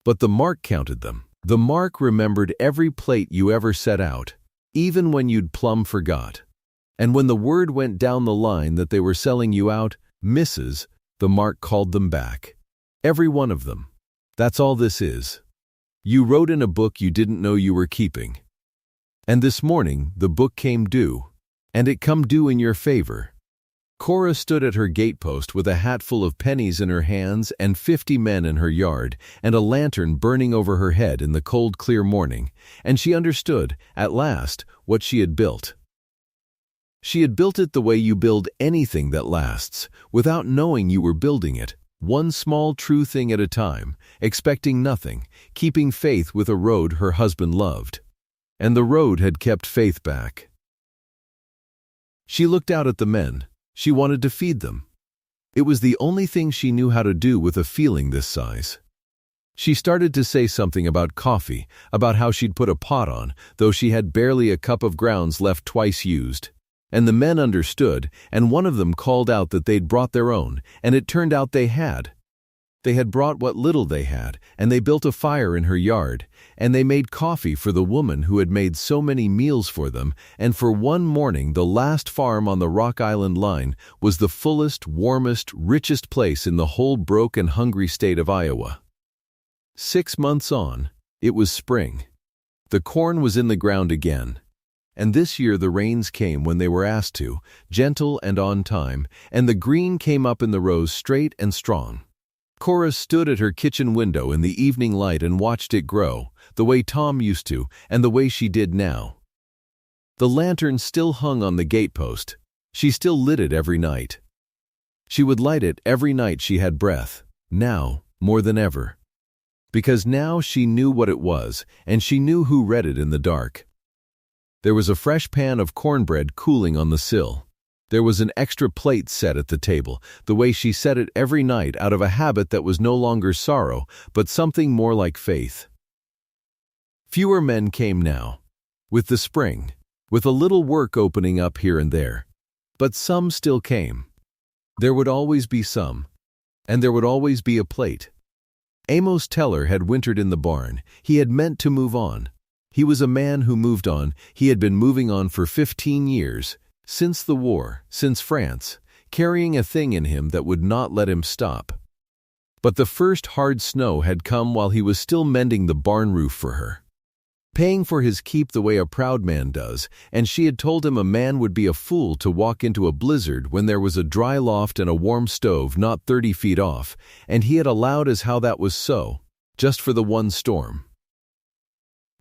But the mark counted them. The mark remembered every plate you ever set out, even when you'd plumb forgot. And when the word went down the line that they were selling you out, Mrs., the mark called them back. Every one of them. That's all this is. You wrote in a book you didn't know you were keeping. And this morning the book came due, and it come due in your favor." Cora stood at her gatepost with a hatful of pennies in her hands and 50 men in her yard, and a lantern burning over her head in the cold, clear morning, and she understood, at last, what she had built. She had built it the way you build anything that lasts, without knowing you were building it, one small true thing at a time, expecting nothing, keeping faith with a road her husband loved. And the road had kept faith back. She looked out at the men. She wanted to feed them. It was the only thing she knew how to do with a feeling this size. She started to say something about coffee, about how she'd put a pot on, though she had barely a cup of grounds left twice used. And the men understood, and one of them called out that they'd brought their own, and it turned out they had. They had brought what little they had, and they built a fire in her yard, and they made coffee for the woman who had made so many meals for them, and for one morning the last farm on the Rock Island line was the fullest, warmest, richest place in the whole broke and hungry state of Iowa. 6 months on, it was spring. The corn was in the ground again. And this year the rains came when they were asked to, gentle and on time, and the green came up in the rows straight and strong. Cora stood at her kitchen window in the evening light and watched it grow, the way Tom used to, and the way she did now. The lantern still hung on the gatepost. She still lit it every night. She would light it every night she had breath, now more than ever. Because now she knew what it was, and she knew who read it in the dark. There was a fresh pan of cornbread cooling on the sill. There was an extra plate set at the table, the way she set it every night out of a habit that was no longer sorrow, but something more like faith. Fewer men came now, with the spring, with a little work opening up here and there. But some still came. There would always be some, and there would always be a plate. Amos Teller had wintered in the barn. He had meant to move on. He was a man who moved on. He had been moving on for 15 years. Since the war, since France, carrying a thing in him that would not let him stop. But the first hard snow had come while he was still mending the barn roof for her, paying for his keep the way a proud man does, and she had told him a man would be a fool to walk into a blizzard when there was a dry loft and a warm stove not 30 feet off, and he had allowed as how that was so, just for the one storm.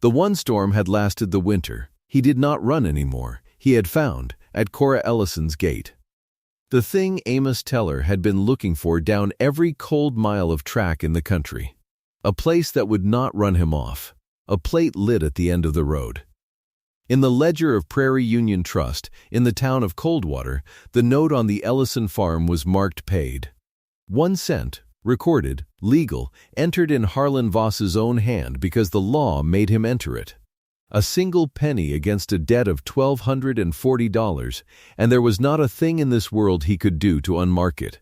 The one storm had lasted the winter. He did not run anymore. He had found, at Cora Ellison's gate, the thing Amos Teller had been looking for down every cold mile of track in the country. A place that would not run him off. A plate lit at the end of the road. In the ledger of Prairie Union Trust, in the town of Coldwater, the note on the Ellison farm was marked paid. 1 cent, recorded, legal, entered in Harlan Voss's own hand because the law made him enter it. A single penny against a debt of $1,240, and there was not a thing in this world he could do to unmark it.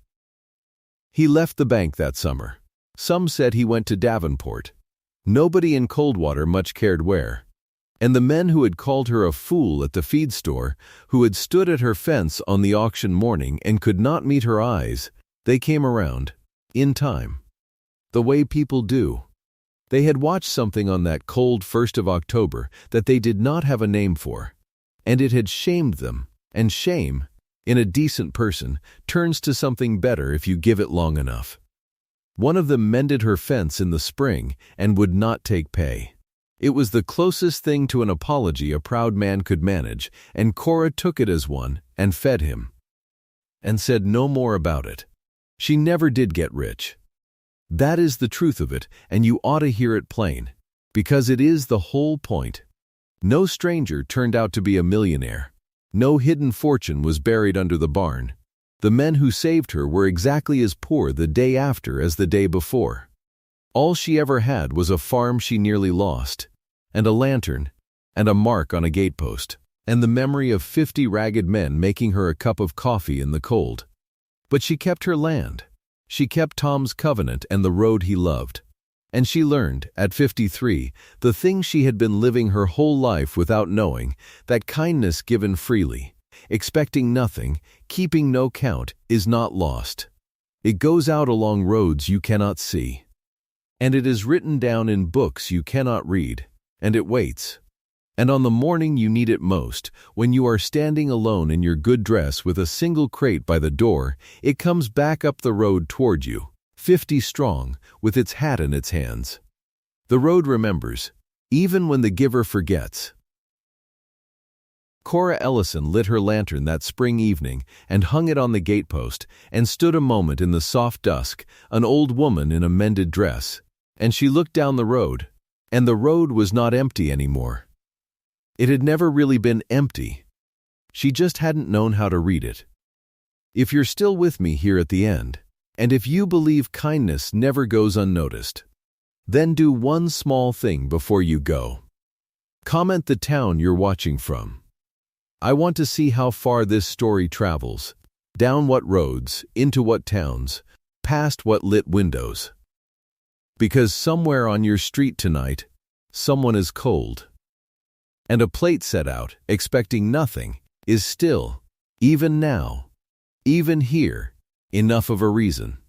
He left the bank that summer. Some said he went to Davenport. Nobody in Coldwater much cared where. And the men who had called her a fool at the feed store, who had stood at her fence on the auction morning and could not meet her eyes, they came around, in time. the way people do. They had watched something on that cold 1st of October that they did not have a name for, and it had shamed them, and shame, in a decent person, turns to something better if you give it long enough. One of them mended her fence in the spring and would not take pay. It was the closest thing to an apology a proud man could manage, and Cora took it as one and fed him, and said no more about it. She never did get rich. That is the truth of it, and you ought to hear it plain, because it is the whole point. No stranger turned out to be a millionaire. No hidden fortune was buried under the barn. The men who saved her were exactly as poor the day after as the day before. All she ever had was a farm she nearly lost, and a lantern, and a mark on a gatepost, and the memory of 50 ragged men making her a cup of coffee in the cold. But she kept her land. She kept Tom's covenant and the road he loved. And she learned, at 53, the thing she had been living her whole life without knowing, that kindness given freely, expecting nothing, keeping no count, is not lost. It goes out along roads you cannot see. And it is written down in books you cannot read, and it waits. And on the morning you need it most, when you are standing alone in your good dress with a single crate by the door, it comes back up the road toward you, 50 strong, with its hat in its hands. The road remembers, even when the giver forgets. Cora Ellison lit her lantern that spring evening and hung it on the gatepost and stood a moment in the soft dusk, an old woman in a mended dress, and she looked down the road, and the road was not empty anymore. It had never really been empty. She just hadn't known how to read it. If you're still with me here at the end, and if you believe kindness never goes unnoticed, then do one small thing before you go. Comment the town you're watching from. I want to see how far this story travels, down what roads, into what towns, past what lit windows. Because somewhere on your street tonight, someone is cold. And a plate set out, expecting nothing, is still, even now, even here, enough of a reason.